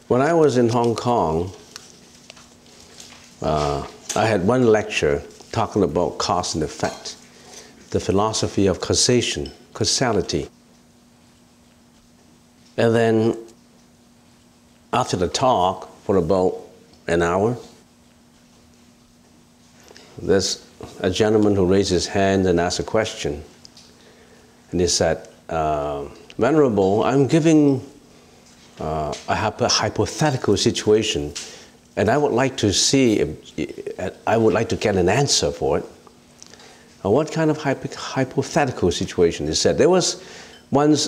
When I was in Hong Kong, I had one lecture talking about cause and effect, the philosophy of causation, causality. And then after the talk for about an hour, there's a gentleman who raised his hand and asked a question. And he said, Venerable, I'm giving a hypothetical situation, and I would like to see if I would like to get an answer for it. What kind of hypothetical situation? He said there was once.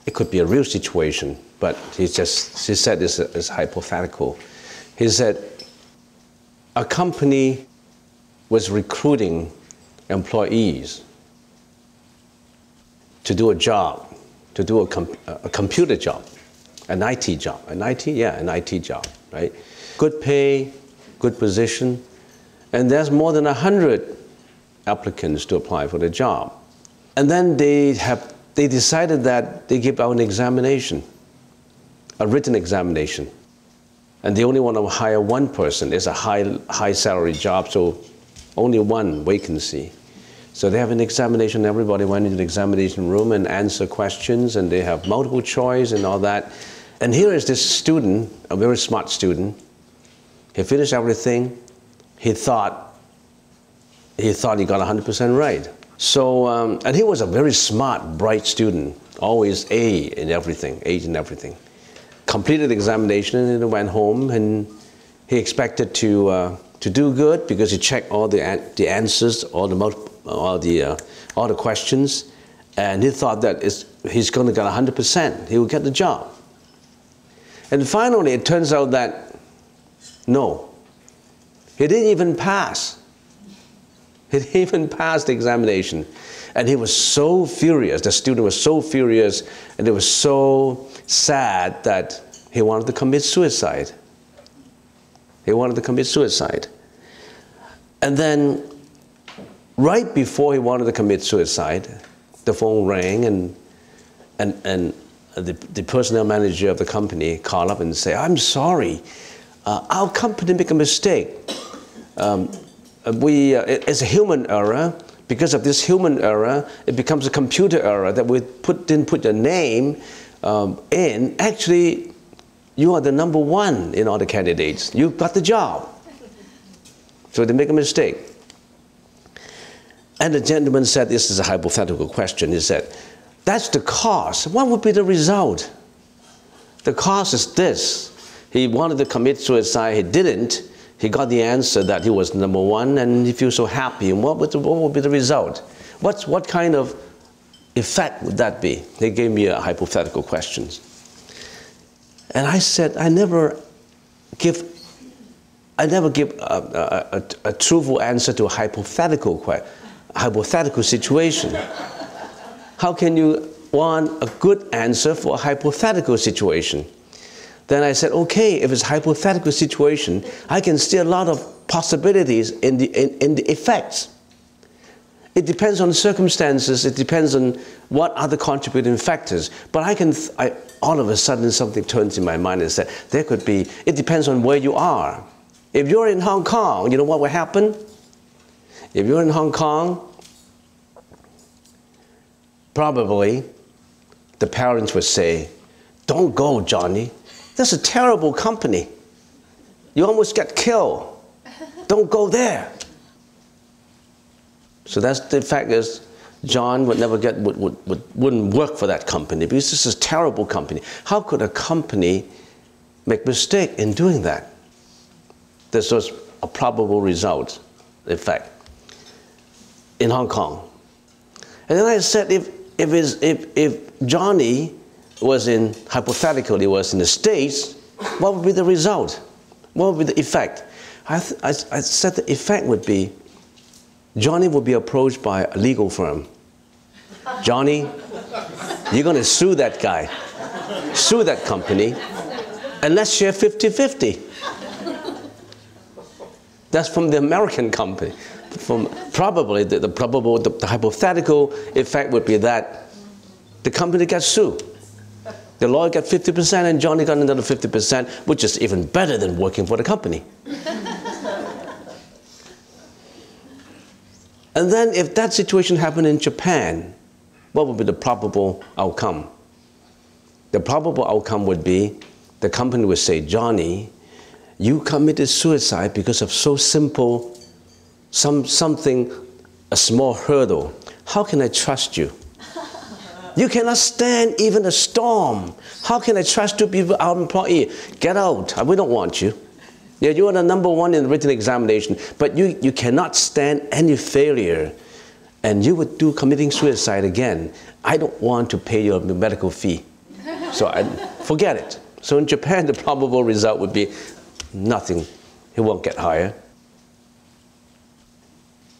It could be a real situation, but he said this is hypothetical. He said a company was recruiting employees to do a job. To do a computer job, an IT job, an IT job, right? Good pay, good position, and there's more than 100 applicants to apply for the job. And then they decided that they give out an examination, a written examination, and they only want to hire one person. It's a high salary job, so only one vacancy. So they have an examination, everybody went into the examination room and answer questions, and they have multiple choice and all that. And here is this student, a very smart student. He finished everything. He thought he got 100% right. So, and he was a very smart, bright student, always A in everything, A's in everything. Completed the examination and then went home, and he expected to do good because he checked all the answers, all the questions, and he thought that he's going to get 100%. He will get the job. And finally, it turns out that no, he didn't even pass. He didn't even pass the examination, and he was so furious. The student was so furious, and it was so sad that he wanted to commit suicide. He wanted to commit suicide. And then, right before he wanted to commit suicide, the phone rang, and the personnel manager of the company called up and said, "I'm sorry, our company made a mistake. It's a human error. Because of this human error, it becomes a computer error that we didn't put your name in. Actually, you are the number one in all the candidates. You got the job." So they make a mistake. And the gentleman said, this is a hypothetical question. He said, that's the cause. What would be the result? The cause is this. He wanted to commit suicide. He didn't. He got the answer that he was number one, and he feels so happy. And what would be the result? What kind of effect would that be? They gave me a hypothetical question. And I said, I never give a truthful answer to a hypothetical situation. How can you want a good answer for a hypothetical situation? Then I said, okay, if it's a hypothetical situation, I can see a lot of possibilities in the effects. It depends on circumstances, it depends on what are the contributing factors. But all of a sudden something turns in my mind and said, there could be, it depends on where you are. If you're in Hong Kong, you know what will happen? If you're in Hong Kong, probably the parents would say, don't go, Johnny. That's a terrible company. You almost get killed. Don't go there. So that's the fact is, John would never wouldn't work for that company because this is a terrible company. How could a company make mistake in doing that? This was a probable result, in fact, in Hong Kong. And then I said, if Johnny was hypothetically was in the States, what would be the result? What would be the effect? I said the effect would be, Johnny would be approached by a legal firm. Johnny, you're going to sue that guy, sue that company, and let's share 50-50. That's from the American company. From probably the hypothetical effect would be that the company gets sued. The lawyer got 50% and Johnny got another 50%, which is even better than working for the company. And then if that situation happened in Japan, what would be the probable outcome? The probable outcome would be the company would say, Johnny, you committed suicide because of so simple, something, a small hurdle. How can I trust you? You cannot stand even a storm. How can I trust you to be our employee? Get out. We don't want you. Yeah, you are the #1 in the written examination, but you cannot stand any failure. And you would do committing suicide again. I don't want to pay your medical fee. So forget it. So in Japan, the probable result would be nothing. He won't get hired.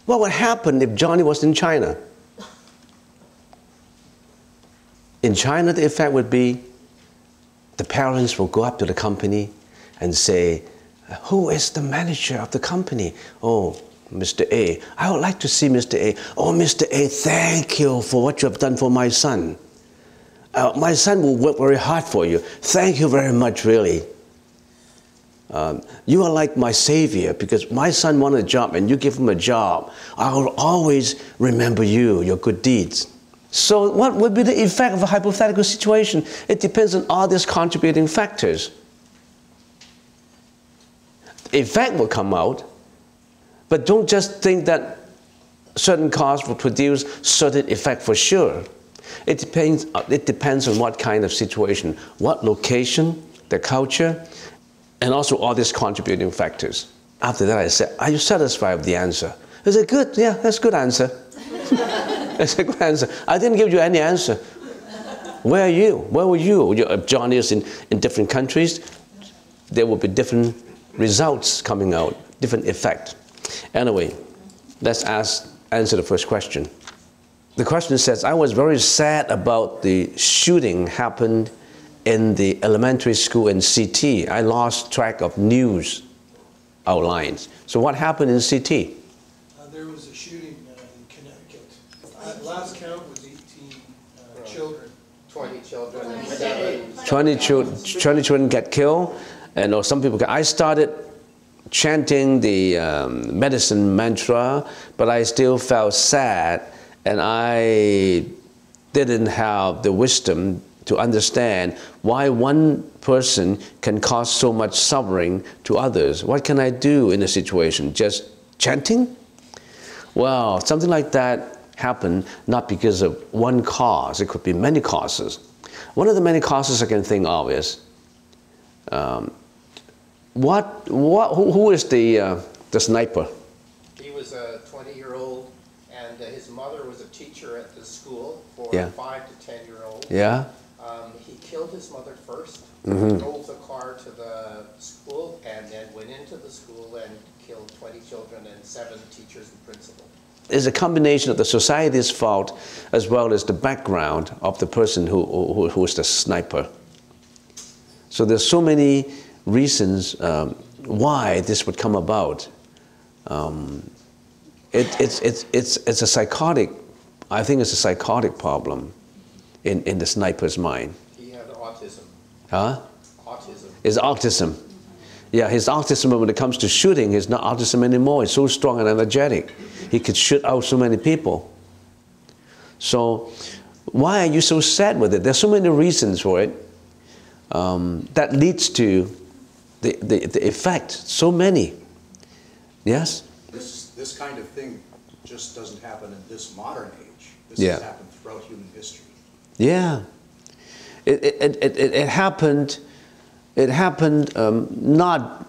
What would happen if Johnny was in China? In China, the effect would be the parents will go up to the company and say, who is the manager of the company? Oh, Mr. A. I would like to see Mr. A. Oh, Mr. A, thank you for what you have done for my son. My son will work very hard for you. Thank you very much, really. You are like my savior because my son wanted a job and you give him a job. I will always remember you, your good deeds. So what would be the effect of a hypothetical situation? It depends on all these contributing factors. The effect will come out, but don't just think that certain cause will produce certain effect for sure. It depends on what kind of situation, what location, the culture, and also all these contributing factors. After that I said, are you satisfied with the answer? I said, good, yeah, that's a good answer. That's a good answer. I didn't give you any answer. Where are you? Where were you? If Johnny is in different countries, there will be different results coming out, different effect. Anyway, let's answer the first question. The question says, I was very sad about the shooting happened in the elementary school in CT. I lost track of news outlines. So what happened in CT? There was a shooting in Connecticut. Last count was 18 children. 20 children. 20 children get killed, and some people I started chanting the medicine mantra, but I still felt sad, and I didn't have the wisdom to understand why one person can cause so much suffering to others. What can I do in a situation? Just chanting? Well, something like that happened not because of one cause. It could be many causes. One of the many causes I can think of is who is the sniper? He was a 20-year-old, and his mother was a teacher at the school for 5 to 10-year-olds. Yeah. He killed his mother first, drove the car to the school, and then went into the school and killed 20 children and 7 teachers and principal. It's a combination of the society's fault as well as the background of the person who is the sniper. So there's so many reasons why this would come about. It's a psychotic, I think it's a psychotic problem in the sniper's mind. He had autism. Huh? Autism. It's autism. Yeah, his autism, when it comes to shooting, is not autism anymore. It's so strong and energetic. He could shoot out so many people. So why are you so sad with it? There's so many reasons for it that leads to the effect. So many. Yes? This kind of thing just doesn't happen in this modern age. This Yeah. has happened throughout human history. Yeah. It happened. It happened not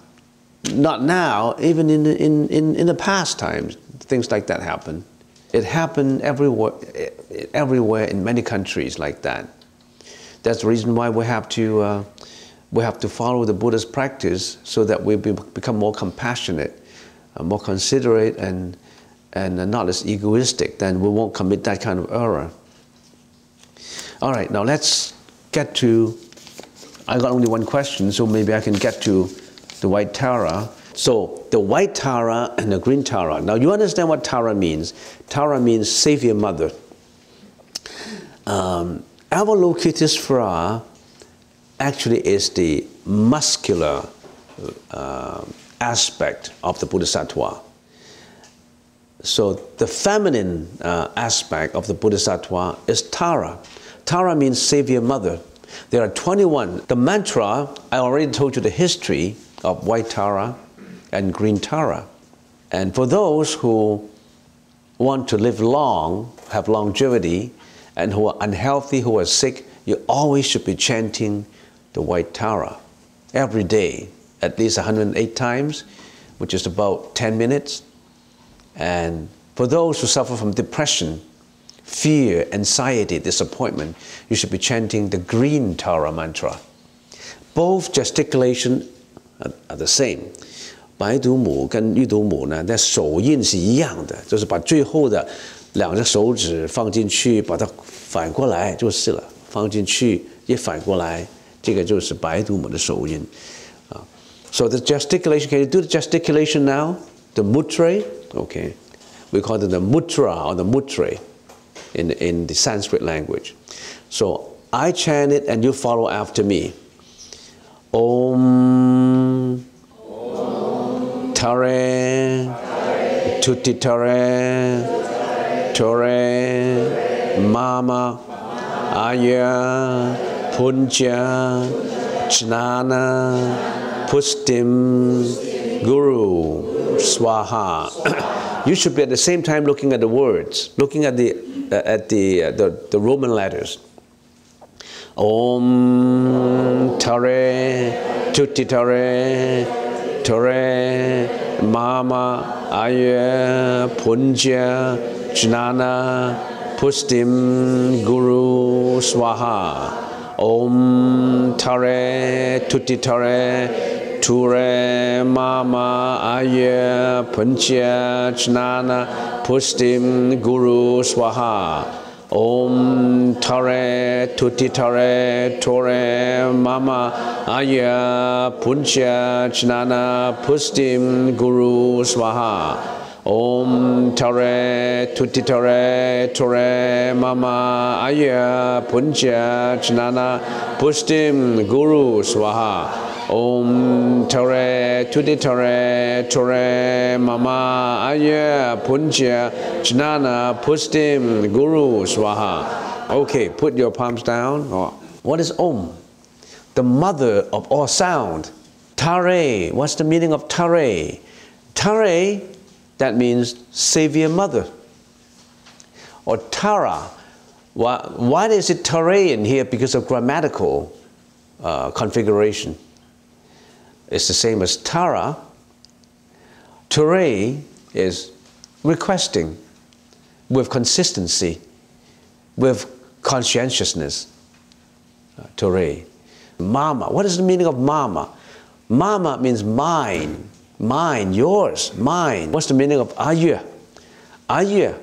now, even in the past times, things like that happen. It happened everywhere in many countries like that. That's the reason why we have to we have to follow the Buddha's practice so that we become more compassionate, more considerate, and not as egoistic. Then we won't commit that kind of error. All right, now let's get to, I got only one question, so maybe I can get to the white Tara. So the white Tara and the green Tara. Now you understand what Tara means. Tara means Savior Mother. Avalokitesvara actually is the muscular aspect of the Bodhisattva. So the feminine aspect of the Bodhisattva is Tara. Tara means Savior Mother. There are 21. The mantra, I already told you the history of white Tara and green Tara. And for those who want to live long, have longevity, and who are unhealthy, who are sick, you always should be chanting the white Tara every day, at least 108 times, which is about 10 minutes. And for those who suffer from depression, fear, anxiety, disappointment, you should be chanting the green Tara mantra. Both gesticulation are the same. 白度母跟绿度母呢，在手印是一样的，就是把最后的两只手指放进去，把它反过来就是了。放进去也反过来，这个就是白度母的手印。So the gesticulation, can you do the gesticulation now? The mudra, okay. We call it the mudra or the mudra in the Sanskrit language. So I chant it and you follow after me. Om Tare Tuttare Tore Mama Aya Punja Jnana Pustim Guru Swaha. You should be at the same time looking at the words, looking at the Roman letters. Om Tare Tuttare Tore Mama Aya Punja Jnana Pustim Guru Swaha. Om Tare Tuttare Ture Mama Aya Punja Jnana Pustim Guru Swaha. Om Tare Tuttare Ture Mama Aya Punja Jnana Pustim Guru Swaha. Om Tare Tuttare Ture Mama Aya Punja Jnana Pustim Guru Swaha. Om Tare Tuttare Ture Mama Aya Punja Jnana Pustim Guru Swaha. Okay, put your palms down. What is Om? The mother of all sound. Tare, what's the meaning of Tare? Tare, that means Savior Mother. Or Tara. Why is it Tare in here? Because of grammatical configuration. It's the same as Tara. Tare is requesting with consistency, with conscientiousness. Tare. Mama. What is the meaning of Mama? Mama means mine. Mine, yours, mine. What's the meaning of Ayya? Ayya.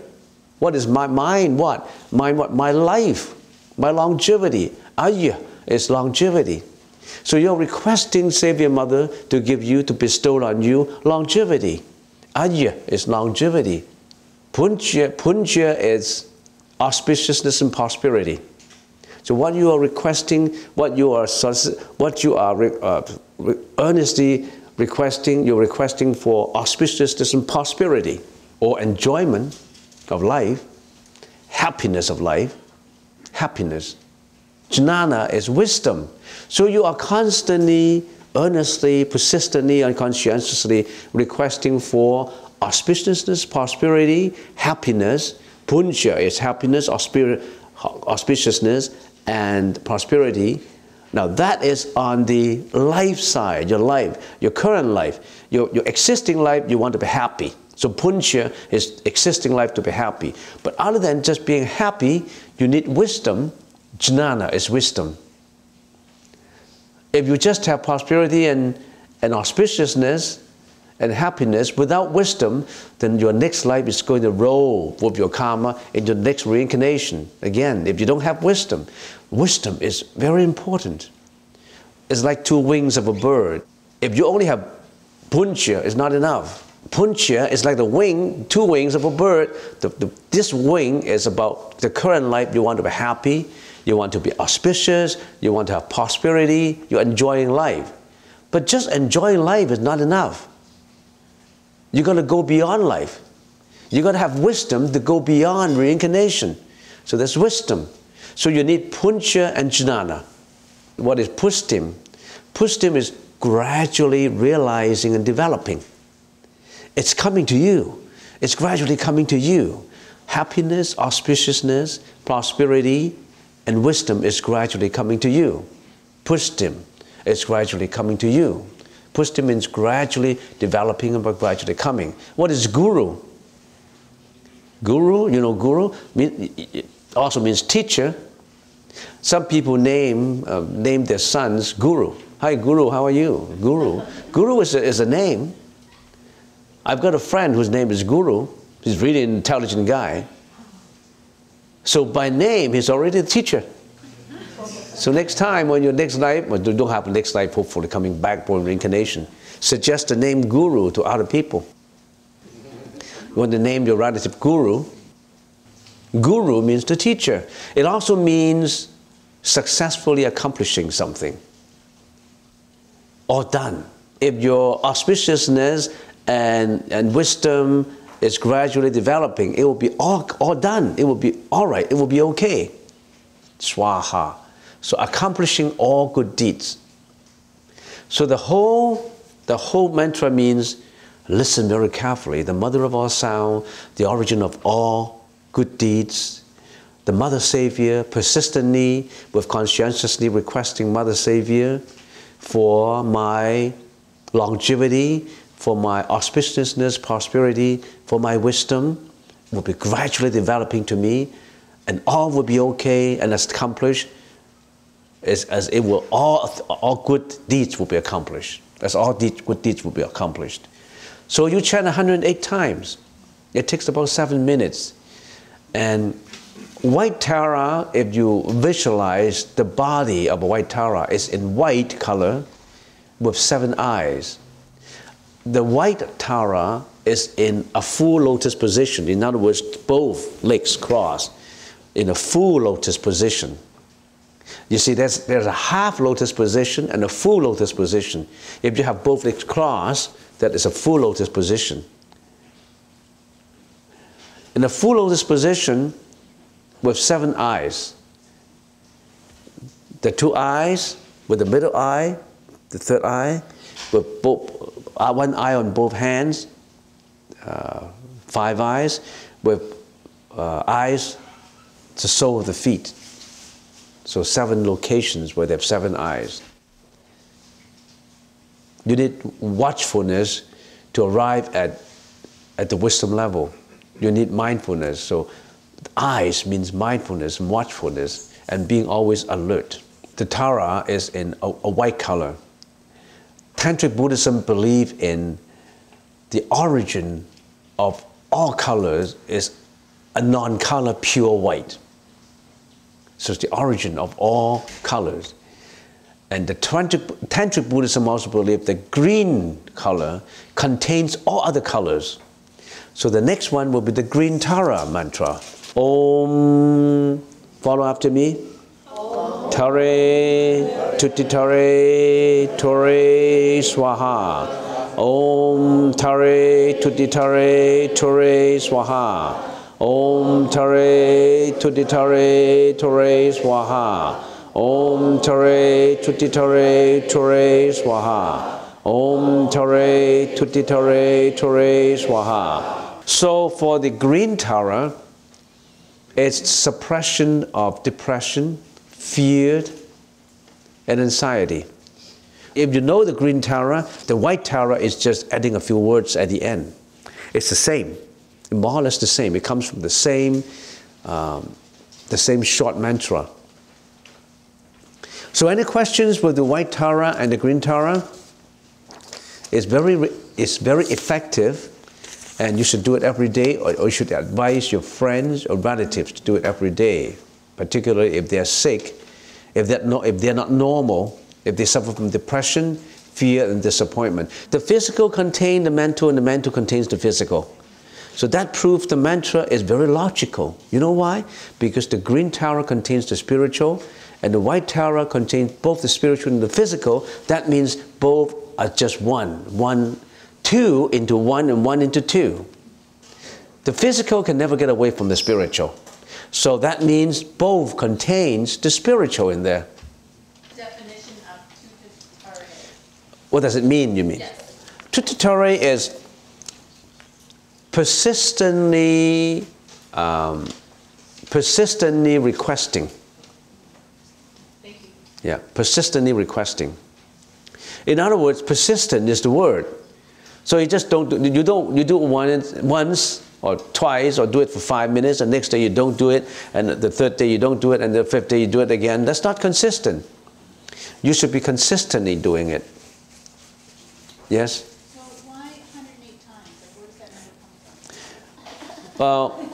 What is my mine? What? Mine what? My life, my longevity. Ayya is longevity. So you're requesting Savior Mother to give you, to bestow on you longevity. Ayya is longevity. Punja is auspiciousness and prosperity. So what you are requesting, what you are earnestly requesting, you're requesting for auspiciousness and prosperity, or enjoyment of life, happiness of life, happiness. Jnana is wisdom. So you are constantly, earnestly, persistently, and conscientiously requesting for auspiciousness, prosperity, happiness. Punja is happiness, auspiciousness, and prosperity. Now that is on the life side, your life, your current life, your existing life, you want to be happy. So punja is existing life to be happy. But other than just being happy, you need wisdom. Jnana is wisdom. If you just have prosperity and auspiciousness and happiness without wisdom, then your next life is going to roll with your karma into the next reincarnation. Again, if you don't have wisdom, wisdom is very important. It's like two wings of a bird. If you only have puncha, it's not enough. Puncha is like the wing, two wings of a bird. This wing is about the current life. You want to be happy, you want to be auspicious, you want to have prosperity, you're enjoying life. But just enjoying life is not enough. You're going to go beyond life. You're going to have wisdom to go beyond reincarnation. So there's wisdom. So you need puncha and jnana. What is pustim? Pustim is gradually realizing and developing. It's coming to you. It's gradually coming to you. Happiness, auspiciousness, prosperity, and wisdom is gradually coming to you. Pustim is gradually coming to you. Pustim means gradually developing and gradually coming. What is guru? Guru, you know, guru also means teacher. Some people name their sons Guru. Hi Guru, how are you? Guru. Guru is a name. I've got a friend whose name is Guru. He's a really intelligent guy. So by name, he's already a teacher. So next time when your next life, well, you don't have next life hopefully coming back for reincarnation, suggest the name Guru to other people. You want to name your relative Guru. Guru means the teacher. It also means successfully accomplishing something. Or done. If your auspiciousness and wisdom is gradually developing, it will be all done. It will be all right. It will be okay. Swaha. So accomplishing all good deeds. So the whole mantra means listen very carefully. The mother of all sound, the origin of all good deeds, the Mother Savior, persistently with conscientiously requesting Mother Savior for my longevity, for my auspiciousness, prosperity, for my wisdom, will be gradually developing to me, and all will be okay and accomplished as it will, all good deeds will be accomplished, as all good deeds will be accomplished. So you chant 108 times. It takes about 7 minutes. And white Tara, if you visualize the body of a white Tara, is in white color with 7 eyes. The white Tara is in a full lotus position. In other words, both legs crossed in a full lotus position. You see, there's a half lotus position and a full lotus position. If you have both legs crossed, that is a full lotus position. In a full lotus position with 7 eyes, the 2 eyes with the middle eye, the third eye, with both, 1 eye on both hands, 5 eyes, with eyes the sole of the feet. So 7 locations where they have 7 eyes. You need watchfulness to arrive at the wisdom level. You need mindfulness. So eyes means mindfulness, watchfulness, and being always alert. The Tara is in a white color. Tantric Buddhism believes in the origin of all colors is a non-color pure white. So it's the origin of all colors. And the Tantric Buddhism also believes the green color contains all other colors. So the next one will be the green Tara mantra. Om, follow after me. Om. Tare, Tuttare, Tore, Swaha. Om, Tare, Tuttare, Tore, Swaha. Om Tare Tuttare Tore Swaha. Om Tare Tuttare Tore Swaha. Om Tare Tuttare Tore Swaha. So for the green Tara, it's suppression of depression, fear, and anxiety. If you know the green Tara, the white Tara is just adding a few words at the end. It's the same. More or less the same. It comes from the same short mantra. So any questions with the white Tara and the green Tara? It's very effective, and you should do it every day, or you should advise your friends or relatives to do it every day, particularly if they're sick, if they're not normal, if they suffer from depression, fear, and disappointment. The physical contains the mental, and the mental contains the physical. So that proves the mantra is very logical. You know why? Because the green Tara contains the spiritual, and the white Tara contains both the spiritual and the physical. That means both are just one. 2 into 1 and 1 into 2. The physical can never get away from the spiritual. So that means both contains the spiritual in there. Definition of Tuttare. What does it mean, you mean? Yes. Tuttare is persistently requesting. Thank you. Yeah, persistently requesting. In other words, persistent is the word. So you just don't do, you do it once or twice, or do it for 5 minutes, and next day you don't do it, and the third day you don't do it, and the fifth day you do it again. That's not consistent. You should be consistently doing it. Yes? So why 108 times? Like, where does that number come from? Well,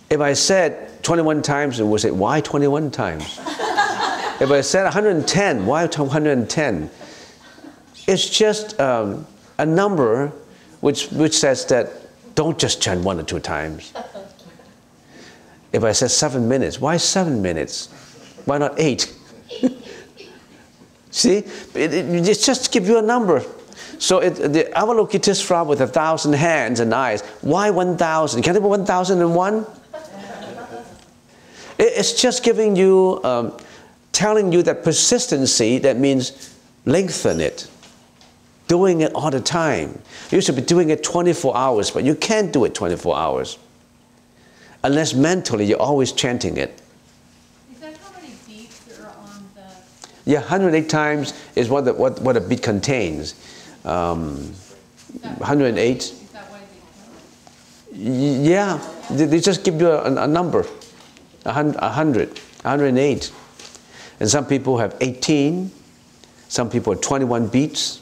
if I said 21 times, it would say, why 21 times? If I said 110, why 110? It's just a number which says that don't just chant 1 or 2 times. If I said 7 minutes, why 7 minutes? Why not 8? See, it just gives you a number. So the Avalokitesvara with 1,000 hands and eyes, why 1,000? Can it be 1,001? It's just giving you, telling you that persistency, that means lengthen it. Doing it all the time. You should be doing it 24 hours, but you can't do it 24 hours. Unless mentally you're always chanting it. Is that how many beats there are on the... Yeah, 108 times is what a beat contains. 108. Is that why they count? Yeah, they just give you a number. 100, 108. And some people have 18. Some people have 21 beats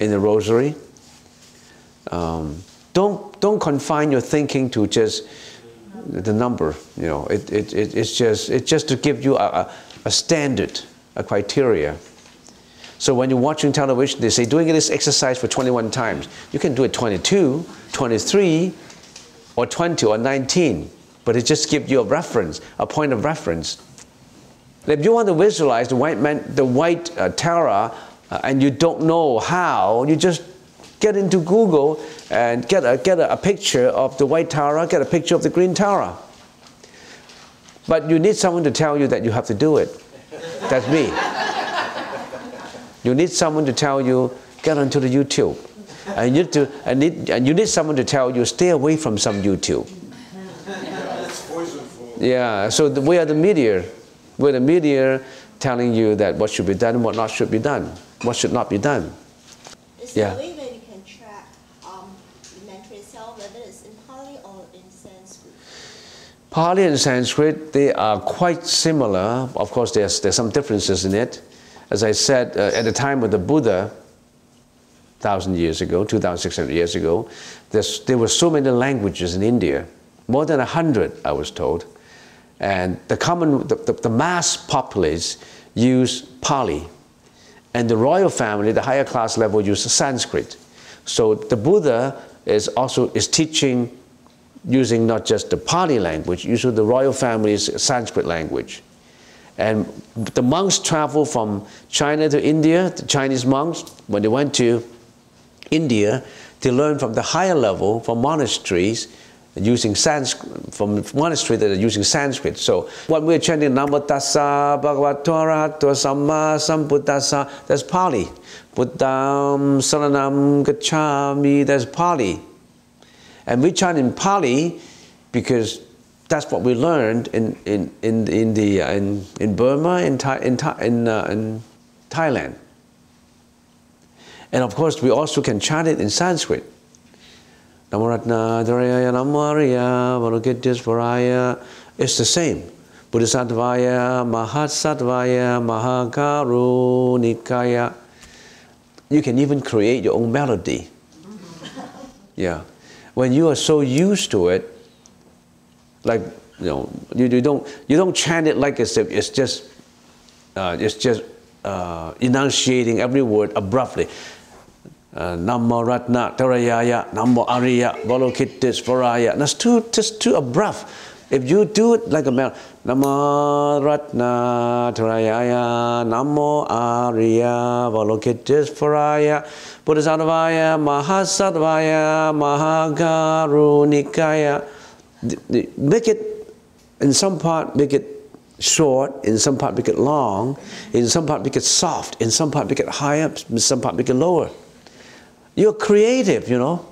in the rosary. Don't confine your thinking to just the number. You know, it's just to give you a standard, a criteria. So when you're watching television, they say doing this exercise for 21 times. You can do it 22, 23, or 20 or 19, but it just gives you a reference, a point of reference. If you want to visualize the white Tara, and you don't know how, you just get into Google and get a picture of the white Tara, get a picture of the green Tara. But you need someone to tell you that you have to do it. That's me. You need someone to tell you, get onto the YouTube. And you need someone to tell you, stay away from some YouTube. It's poisonful. Yeah, so we are the media. We're the media telling you that what should be done and what not should be done. What should not be done. Is Yeah. there a way that you can track the mantra itself, whether it's in Pali or in Sanskrit? Pali and Sanskrit, they are quite similar. Of course, there's some differences in it. As I said, at the time of the Buddha, 1,000 years ago, 2,600 years ago, there were so many languages in India, more than 100, I was told. And the mass populace use Pali. And the royal family, the higher class level, use Sanskrit. So the Buddha is teaching using not just the Pali language, using the royal family's Sanskrit language. And the monks travel from China to India, the Chinese monks, when they went to India, they learned from the higher level, from monasteries, using Sanskrit, from monasteries that are using Sanskrit. So when we're chanting Namo Tassa Bhagavato Arahato Samma Sambuddhassa, that's Pali. Buddham Saranam Gacchami, that's Pali. And we chant in Pali because that's what we learned in Burma, in Thailand. And of course, we also can chant it in Sanskrit. Namo Ratna Dharaya Namo Arya Varukitesvaraya. It's the same. Bodhisattvaya, Mahasattvaya, Mahakarunikaya. You can even create your own melody. Yeah. When you are so used to it, like, you don't chant it like as if it's just enunciating every word abruptly. Namo Ratna Tarayaya, Namo Ariya, Valokitesvaraya. That's just too abrupt. If you do it like a melody, Namo Ratna Tarayaya, Namo Ariya, Valokitesvaraya, Bodhisattvaya, Mahasattvaya, Mahakarunikaya. Make it, in some part, make it short, in some part, make it long, in some part, make it soft, in some part, make it higher, in some part, make it lower. You're creative, you know.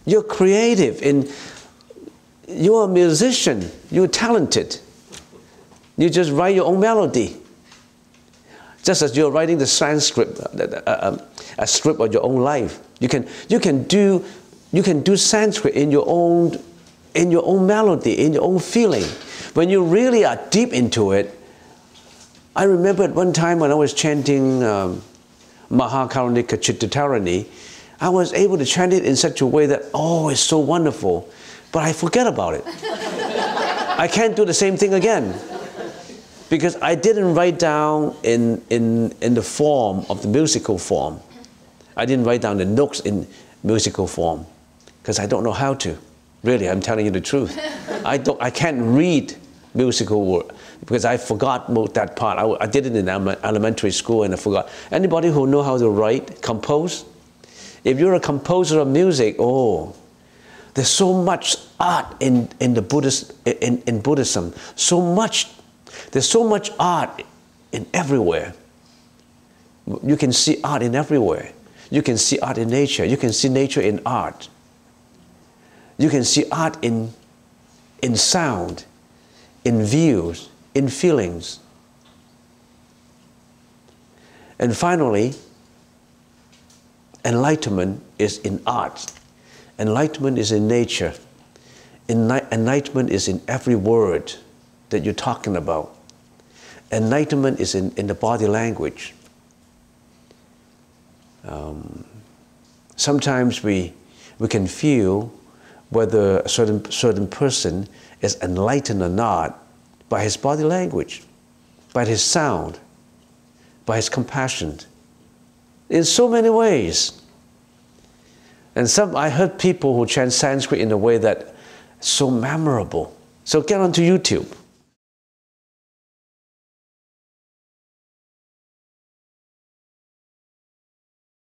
You're creative. You're a musician. You're talented. You just write your own melody. Just as you're writing the Sanskrit, a script of your own life. You can do Sanskrit in your own melody, in your own feeling. When you really are deep into it. I remember at one time when I was chanting Mahakarunika Chittarani, I was able to chant it in such a way that, oh, it's so wonderful, but I forget about it. I can't do the same thing again, because I didn't write down in the form of the musical form. I didn't write down the notes in musical form, because I don't know how to. Really, I'm telling you the truth. I can't read musical word, because I forgot that part. I did it in elementary school and I forgot. Anybody who know how to write, compose? If you're a composer of music, oh, there's so much art in Buddhism. There's so much art in everywhere. You can see art in everywhere. You can see art in nature. You can see nature in art. You can see art in sound, in views, in feelings. And finally, enlightenment is in art. Enlightenment is in nature. Enlightenment is in every word that you're talking about. Enlightenment is in the body language. Sometimes we can feel whether a certain person is enlightened or not by his body language, by his sound, by his compassion, in so many ways. And I heard people who chant Sanskrit in a way that so memorable. So get onto YouTube.